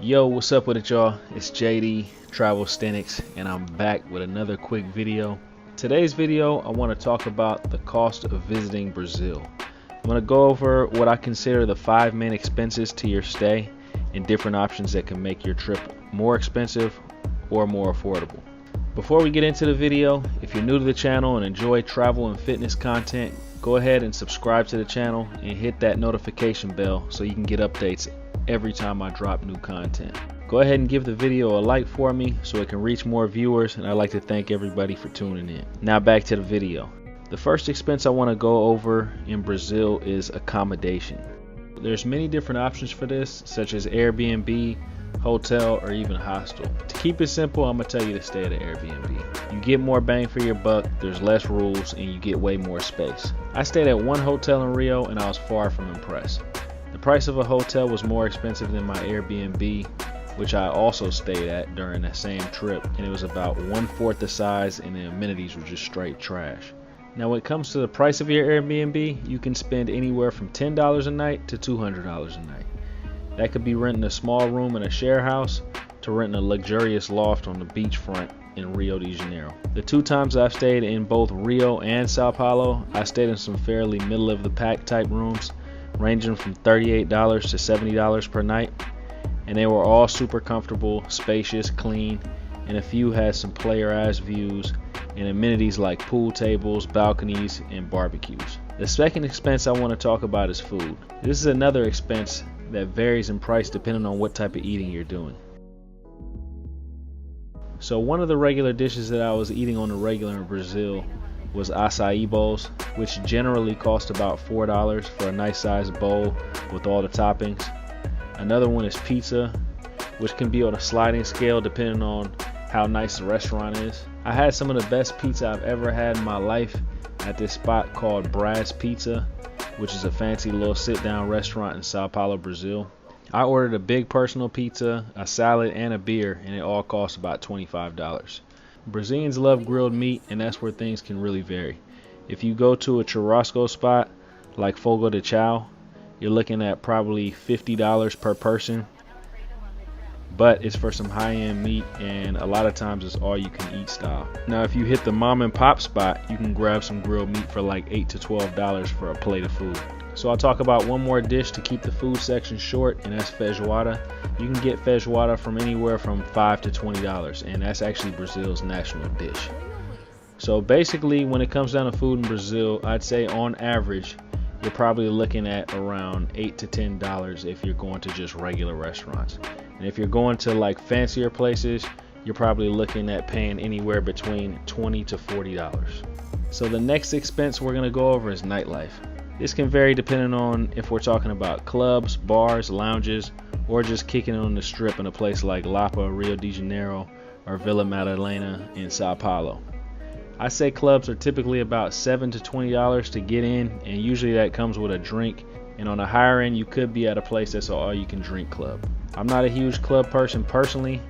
Yo, what's up with it, y'all? It's JD, travelsthenix, and I'm back with another quick video. Today's video, I want to talk about the cost of visiting Brazil. I'm going to go over what I consider the 5 main expenses to your stay and different options that can make your trip more expensive or more affordable. Before we get into the video, if you're new to the channel and enjoy travel and fitness content, go ahead and subscribe to the channel and hit that notification bell so you can get updates every time I drop new content. Go ahead and give the video a like for me so it can reach more viewers, and I'd like to thank everybody for tuning in. Now back to the video. The first expense I want to go over in Brazil is accommodation. There's many different options for this, such as Airbnb, hotel, or even hostel. To keep it simple, I'm going to tell you to stay at an Airbnb. You get more bang for your buck, there's less rules, and you get way more space. I stayed at one hotel in Rio and I was far from impressed. The price of a hotel was more expensive than my Airbnb, which I also stayed at during that same trip, and it was about 1/4 the size, and the amenities were just straight trash. Now when it comes to the price of your Airbnb, you can spend anywhere from $10 a night to $200 a night. That could be renting a small room in a share house to renting a luxurious loft on the beachfront in Rio de Janeiro. The 2 times I've stayed in both Rio and Sao Paulo, I stayed in some fairly middle of the pack type rooms, ranging from $38 to $70 per night, and they were all super comfortable, spacious, clean, and a few had some player ass views and amenities like pool tables, balconies, and barbecues. The second expense I want to talk about is food. This is another expense that varies in price depending on what type of eating you're doing. So one of the regular dishes that I was eating on the regular in Brazil was acai bowls, which generally cost about $4 for a nice sized bowl with all the toppings. Another one is pizza, which can be on a sliding scale depending on how nice the restaurant is. I had some of the best pizza I've ever had in my life at this spot called Braz Pizza, which is a fancy little sit down restaurant in Sao Paulo, Brazil. I ordered a big personal pizza, a salad, and a beer, and it all cost about $25. Brazilians love grilled meat, and that's where things can really vary. If you go to a churrasco spot like Fogo de Chao, you're looking at probably $50 per person, but it's for some high-end meat, and a lot of times it's all you can eat style. Now if you hit the mom and pop spot, you can grab some grilled meat for like $8 to $12 for a plate of food. So I'll talk about one more dish to keep the food section short, and that's feijoada. You can get feijoada from anywhere from $5 to $20, and that's actually Brazil's national dish. So basically, when it comes down to food in Brazil, I'd say on average, you're probably looking at around $8 to $10 if you're going to just regular restaurants. And if you're going to like fancier places, you're probably looking at paying anywhere between $20 to $40. So the next expense we're going to go over is nightlife. This can vary depending on if we're talking about clubs, bars, lounges, or just kicking it on the strip in a place like Lapa, Rio de Janeiro, or Vila Madalena in Sao Paulo. I say clubs are typically about $7 to $20 to get in, and usually that comes with a drink, and on the higher end you could be at a place that's an all you can drink club. I'm not a huge club person personally,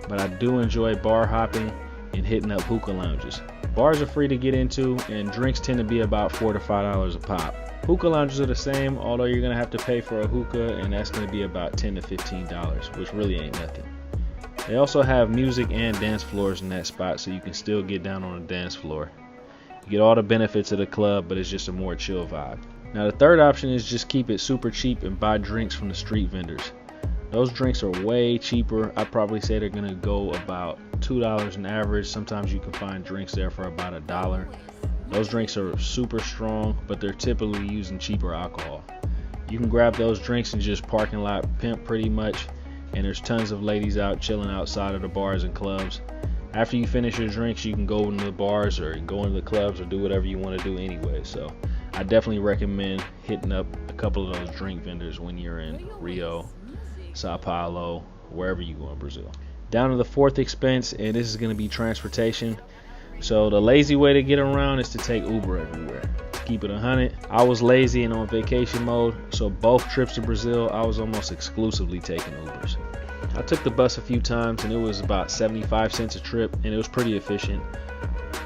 but I do enjoy bar hopping and hitting up hookah lounges. Bars are free to get into, and drinks tend to be about $4 to $5 a pop. Hookah lounges are the same, although you're going to have to pay for a hookah, and that's going to be about $10 to $15, which really ain't nothing. They also have music and dance floors in that spot, so you can still get down on the dance floor. You get all the benefits of the club, but it's just a more chill vibe. Now the third option is just keep it super cheap and buy drinks from the street vendors. Those drinks are way cheaper. I'd probably say they're going to go about $2 an average. Sometimes you can find drinks there for about $1. Those drinks are super strong, but they're typically using cheaper alcohol. You can grab those drinks and just parking lot pimp pretty much, and there's tons of ladies out chilling outside of the bars and clubs. After you finish your drinks, you can go into the bars or go into the clubs or do whatever you want to do anyway. So I definitely recommend hitting up a couple of those drink vendors when you're in Rio, Sao Paulo, wherever you go in Brazil. Down to the fourth expense, and this is going to be transportation. So the lazy way to get around is to take Uber everywhere. To keep it 100, I was lazy and on vacation mode, so both trips to Brazil I was almost exclusively taking Ubers. I took the bus a few times, and it was about 75 cents a trip, and it was pretty efficient.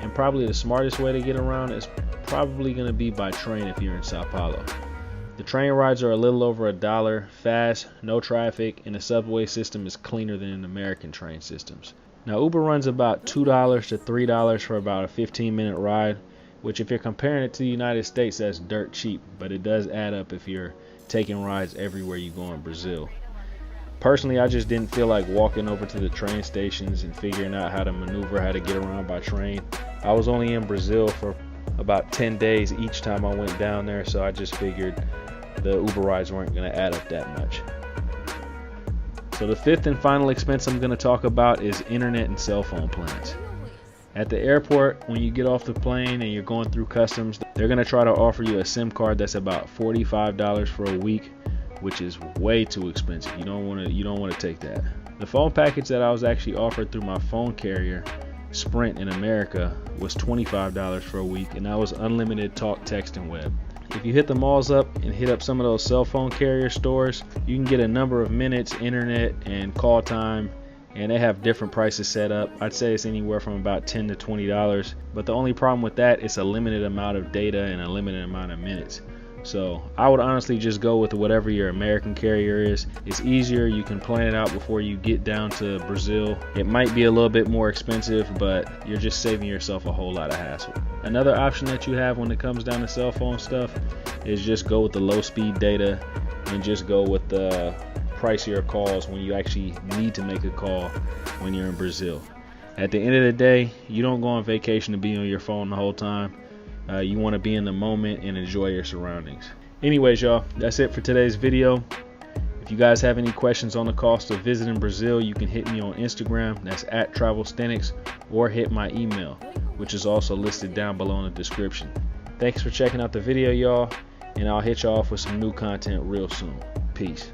And probably the smartest way to get around is probably going to be by train if you're in Sao Paulo. The train rides are a little over $1, fast, no traffic, and the subway system is cleaner than in American train systems. Now Uber runs about $2 to $3 for about a 15-minute ride, which if you're comparing it to the United States, that's dirt cheap, but it does add up if you're taking rides everywhere you go in Brazil. Personally, I just didn't feel like walking over to the train stations and figuring out how to maneuver, how to get around by train. I was only in Brazil for about 10 days each time I went down there, so I just figured the Uber rides weren't going to add up that much. So the fifth and final expense I'm going to talk about is internet and cell phone plans. At the airport, when you get off the plane and you're going through customs, they're going to try to offer you a SIM card that's about $45 for a week, which is way too expensive. You don't want to take that. The phone package that I was actually offered through my phone carrier, Sprint in America, was $25 for a week, and that was unlimited talk, text, and web. If you hit the malls up and hit up some of those cell phone carrier stores, you can get a number of minutes, internet, and call time, and they have different prices set up. I'd say it's anywhere from about $10 to $20, but the only problem with that is a limited amount of data and a limited amount of minutes. So I would honestly just go with whatever your American carrier is. It's easier, you can plan it out before you get down to Brazil. It might be a little bit more expensive, but you're just saving yourself a whole lot of hassle. Another option that you have when it comes down to cell phone stuff is just go with the low speed data and just go with the pricier calls when you actually need to make a call when you're in Brazil. At the end of the day, you don't go on vacation to be on your phone the whole time. You want to be in the moment and enjoy your surroundings. Anyways, y'all, that's it for today's video. If you guys have any questions on the cost of visiting Brazil, you can hit me on Instagram, that's at travelsthenix, or hit my email, which is also listed down below in the description. Thanks for checking out the video, y'all, and I'll hit y'all off with some new content real soon. Peace.